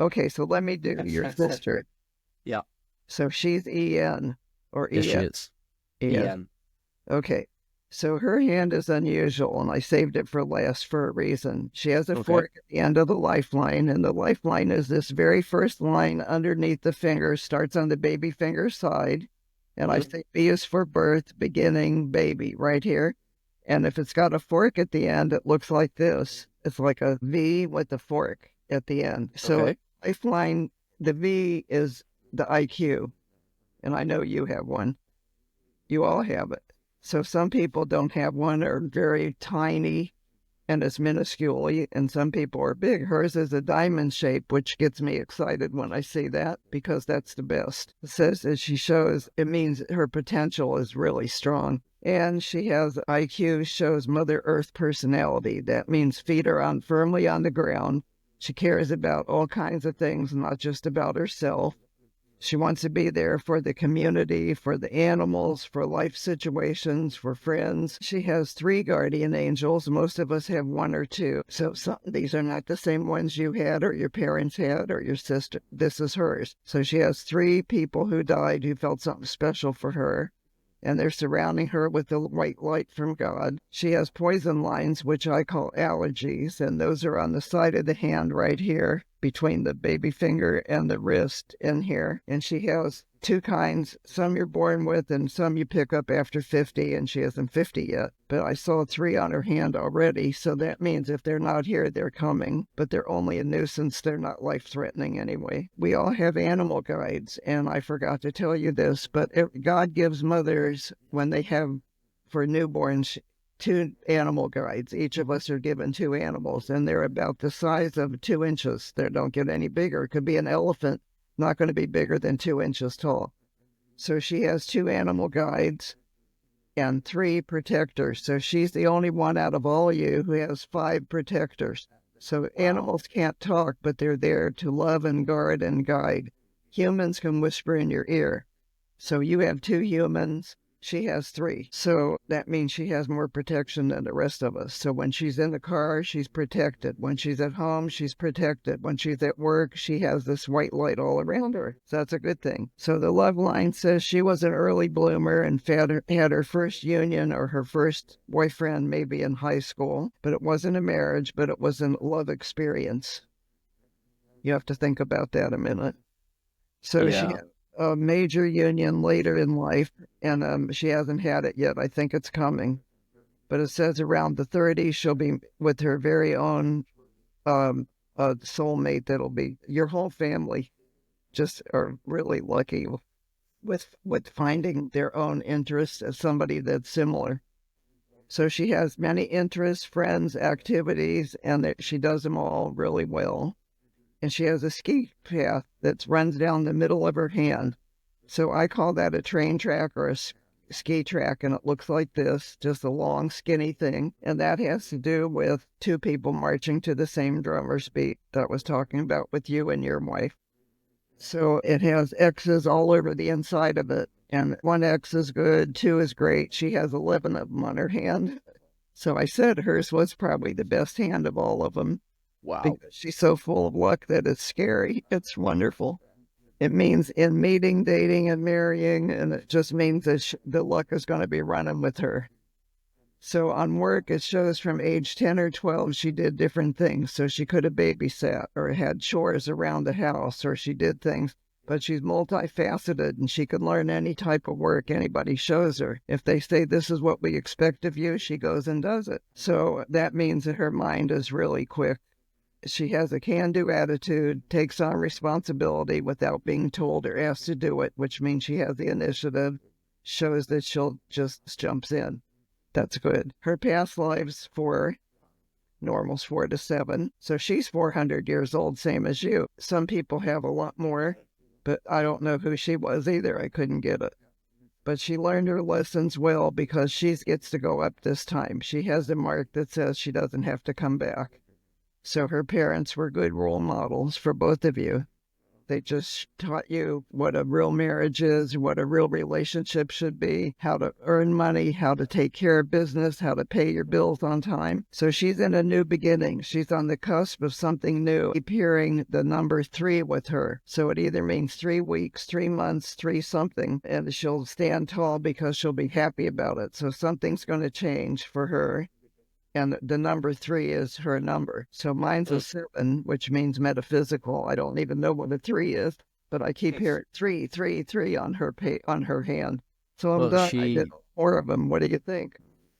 Okay, so let me do your sister. Yeah. So she's E.N. or Yes, she E.N. is. E.N. Ian. Okay. So her hand is unusual, and I saved it for last for a reason. She has a Okay. fork at the end of the lifeline, and the lifeline is this very first line underneath the finger, starts on the baby finger side. And I Hmm. say B is for birth, beginning, baby, right here. And if it's got a fork at the end, it looks like this. It's like a V with a fork at the end. So Okay. lifeline, the V is the IQ, and I know you have one. You all have it. So some people don't have one or very tiny and it's minuscule, and some people are big. Hers is a diamond shape, which gets me excited when I see that because that's the best. It says as she shows, it means her potential is really strong. And she has IQ, shows Mother Earth personality. That means feet are on firmly on the ground. She cares about all kinds of things, not just about herself. She wants to be there for the community, for the animals, for life situations, for friends. She has three guardian angels. Most of us have one or two. So these are not the same ones you had or your parents had or your sister. This is hers. So she has three people who died who felt something special for her, and they're surrounding her with the white light from God. She has poison lines, which I call allergies, and those are on the side of the hand right here between the baby finger and the wrist in here. And she has two kinds, some you're born with and some you pick up after 50, and she isn't 50 yet. But I saw three on her hand already, so that means if they're not here, they're coming. But they're only a nuisance, they're not life-threatening anyway. We all have animal guides, and I forgot to tell you this, but God gives mothers, when they have, for newborns, two animal guides. Each of us are given two animals, and they're about the size of 2 inches. They don't get any bigger. It could be an elephant, not going to be bigger than 2 inches tall. So she has two animal guides and three protectors. So she's the only one out of all you who has five protectors. So Wow. animals can't talk, but they're there to love and guard and guide. Humans can whisper in your ear. So you have two humans, she has three. So that means she has more protection than the rest of us. So when she's in the car, she's protected. When she's at home, she's protected. When she's at work, she has this white light all around her. So that's a good thing. So the love line says she was an early bloomer and had her first union or her first boyfriend maybe in high school, but it wasn't a marriage, but it was a love experience. You have to think about that a minute. So she Yeah. had a major union later in life, and she hasn't had it yet. I think it's coming. But it says around the 30s, she'll be with her very own soulmate that'll be your whole family. Just are really lucky with finding their own interests as somebody that's similar. So she has many interests, friends, activities, and she does them all really well. And she has a ski path that runs down the middle of her hand. So I call that a train track or a ski track, and it looks like this, just a long, skinny thing. And that has to do with two people marching to the same drummer's beat that I was talking about with you and your wife. So it has X's all over the inside of it. And one X is good, two is great. She has 11 of them on her hand. So I said hers was probably the best hand of all of them Wow. because she's so full of luck that it's scary. It's wonderful. It means in meeting, dating, and marrying, and it just means that the luck is going to be running with her. So on work, it shows from age 10 or 12, she did different things. So she could have babysat or had chores around the house, or she did things. But she's multifaceted and she can learn any type of work anybody shows her. If they say, this is what we expect of you, she goes and does it. So that means that her mind is really quick. She has a can-do attitude, takes on responsibility without being told or asked to do it, which means she has the initiative, shows that she'll just jumps in. That's good. Her past lives for normal's 4 to 7. So she's 400 years old, same as you. Some people have a lot more, but I don't know who she was either. I couldn't get it. But she learned her lessons well because she gets to go up this time. She has a mark that says she doesn't have to come back. So her parents were good role models for both of you. They just taught you what a real marriage is, what a real relationship should be, how to earn money, how to take care of business, how to pay your bills on time. So she's in a new beginning. She's on the cusp of something new. Keep hearing the number 3 with her. So it either means 3 weeks, 3 months, 3 something, and she'll stand tall because she'll be happy about it. So something's going to change for her. And the number 3 is her number. So mine's a 7, which means metaphysical. I don't even know what a 3 is, but I keep hearing 3, 3, 3 on her hand. So I'm Well, done. I did she 4 of them. What do you think?